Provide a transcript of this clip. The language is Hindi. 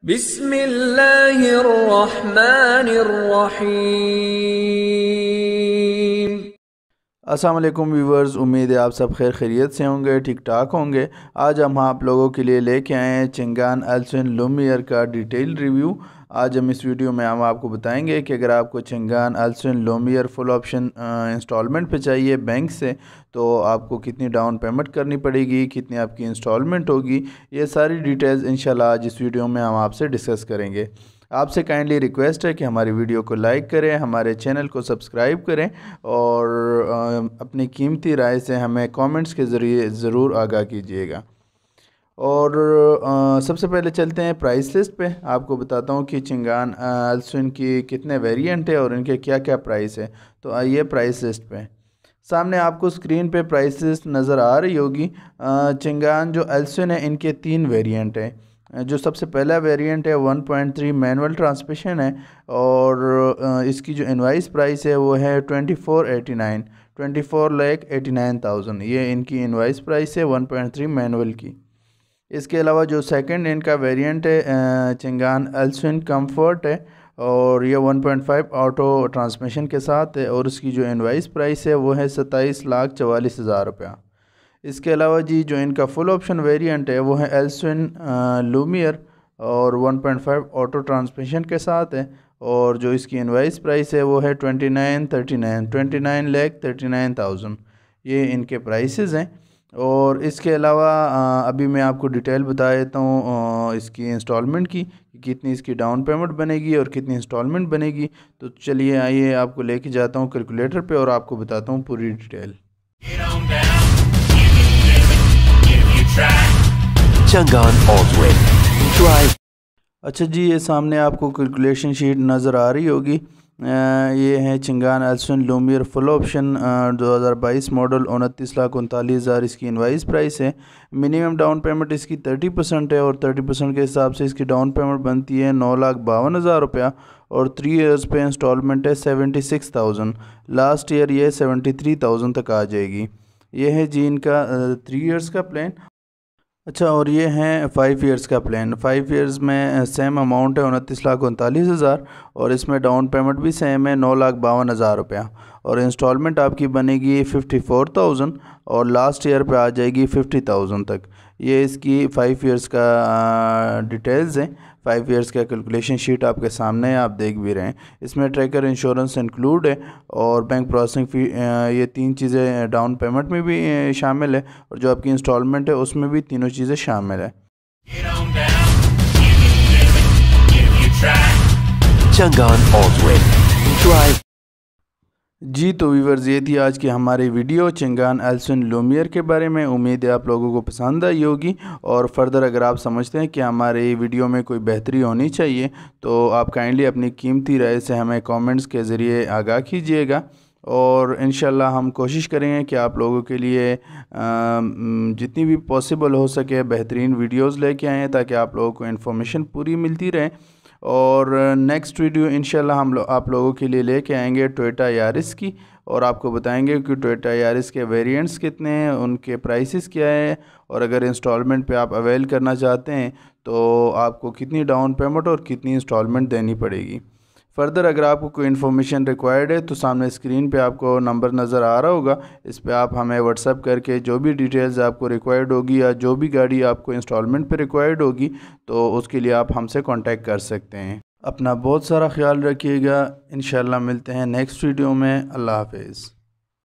बिस्मिल्लाहिर्रहमानिर्रहीम। अस्सलाम वालेकुम व्यूवर्स, उम्मीद है आप सब खैर खैरियत से होंगे, ठीक ठाक होंगे। आज हम आप लोगों के लिए लेके आए हैं चिंगान एल्सविन लुमियर का डिटेल रिव्यू। आज हम इस वीडियो में हम आपको बताएंगे कि अगर आपको चिंगान एल्सविन लुमियर फुल ऑप्शन इंस्टॉलमेंट पे चाहिए बैंक से, तो आपको कितनी डाउन पेमेंट करनी पड़ेगी, कितनी आपकी इंस्टॉलमेंट होगी, ये सारी डिटेल्स इंशाल्लाह आज इस वीडियो में हम आपसे डिस्कस करेंगे। आपसे काइंडली रिक्वेस्ट है कि हमारी वीडियो को लाइक करें, हमारे चैनल को सब्सक्राइब करें और अपनी कीमती राय से हमें कमेंट्स के ज़रिए ज़रूर आगाह कीजिएगा। और सबसे पहले चलते हैं प्राइस लिस्ट पे। आपको बताता हूँ कि चिंगान एल्सविन की कितने वेरिएंट है और इनके क्या क्या प्राइस है। तो आइए प्राइस लिस्ट पे। सामने आपको स्क्रीन पे प्राइस लिस्ट नज़र आ रही होगी। चिंगान जो एल्सविन है इनके 3 वेरिएंट हैं। जो सबसे पहला वेरिएंट है 1.3 मैनुअल ट्रांसमिशन है और इसकी जो इनवाइस प्राइस है वो है 24,89,000। ये इनकी इनवाइस प्राइस है 1.3 मैनुअल की। इसके अलावा जो सेकंड इनका वेरिएंट है चिंगान एल्सविन कंफर्ट है और ये 1.5 ऑटो ट्रांसमिशन के साथ है और उसकी जो इनवाइस प्राइस है वो है 27,44,000 रुपया। इसके अलावा जी जो इनका फुल ऑप्शन वेरिएंट है वो है एल्सविन लुमियर और 1.5 ऑटो ट्रांसमिशन के साथ है और जो इसकी इनवाइस प्राइस है वो है 29,39,000। ये इनके प्राइसेस हैं। और इसके अलावा अभी मैं आपको डिटेल बता देता हूँ इसकी इंस्टॉलमेंट की, कितनी इसकी डाउन पेमेंट बनेगी और कितनी इंस्टॉलमेंट बनेगी। तो चलिए आइए आपको लेके जाता हूँ कैलकुलेटर पे और आपको बताता हूँ पूरी डिटेल। Changan Allswin Drive। अच्छा जी, ये सामने आपको कैलकुलेशन शीट नज़र आ रही होगी। ये है चिंगान एल्सविन लुमियर फुल ऑप्शन 2022 मॉडल 29,39,000 इसकी इनवाइस प्राइस है। मिनिमम डाउन पेमेंट इसकी 30% है और 30% के हिसाब से इसकी डाउन पेमेंट बनती है 9,52,000 रुपया और 3 इयर्स पे इंस्टॉलमेंट है 76,000। लास्ट ईयर ये 73,000 तक आ जाएगी। ये है जी इनका 3 इयर्स का प्लान। अच्छा, और ये हैं 5 इयर्स का प्लान। 5 इयर्स में सेम अमाउंट है 29,39,000 और इसमें डाउन पेमेंट भी सेम है 9,52,000 रुपया और इंस्टॉलमेंट आपकी बनेगी 54,000 और लास्ट ईयर पे आ जाएगी 50,000 तक। ये इसकी 5 इयर्स का डिटेल्स हैं। 5 इयर्स का कैलकुलेशन शीट आपके सामने है, आप देख भी रहे हैं। इसमें ट्रैकर इंश्योरेंस इंक्लूड है और बैंक प्रोसेसिंग फ़ी, ये 3 चीज़ें डाउन पेमेंट में भी शामिल है और जो आपकी इंस्टॉलमेंट है उसमें भी तीनों चीज़ें शामिल है। Changan Allswin Drive। जी तो व्यूवर्स, ये थी आज की हमारी वीडियो चिंगान एल्सविन लुमियर के बारे में। उम्मीद है आप लोगों को पसंद आई होगी और फर्दर अगर आप समझते हैं कि हमारे वीडियो में कोई बेहतरी होनी चाहिए तो आप काइंडली अपनी कीमती राय से हमें कमेंट्स के ज़रिए आगाह कीजिएगा और इंशाल्लाह हम कोशिश करेंगे कि आप लोगों के लिए जितनी भी पॉसिबल हो सके बेहतरीन वीडियोस लेके आएँ ताकि आप लोगों को इन्फॉर्मेशन पूरी मिलती रहे। और नेक्स्ट वीडियो इंशाल्लाह आप लोगों के लिए लेके आएंगे टोयोटा यारिस की और आपको बताएंगे कि टोयोटा यारिस के वेरिएंट्स कितने हैं, उनके प्राइसेस क्या है और अगर इंस्टॉलमेंट पे आप अवेल करना चाहते हैं तो आपको कितनी डाउन पेमेंट और कितनी इंस्टॉलमेंट देनी पड़ेगी। फर्दर अगर आपको कोई इन्फॉर्मेशन रिक्वायर्ड है तो सामने स्क्रीन पे आपको नंबर नज़र आ रहा होगा, इस पे आप हमें व्हाट्सअप करके जो भी डिटेल्स आपको रिक्वायर्ड होगी या जो भी गाड़ी आपको इंस्टॉलमेंट पे रिक्वायर्ड होगी तो उसके लिए आप हमसे कांटेक्ट कर सकते हैं। अपना बहुत सारा ख्याल रखिएगा। इंशाल्लाह मिलते हैं नेक्स्ट वीडियो में। अल्लाह हाफिज़।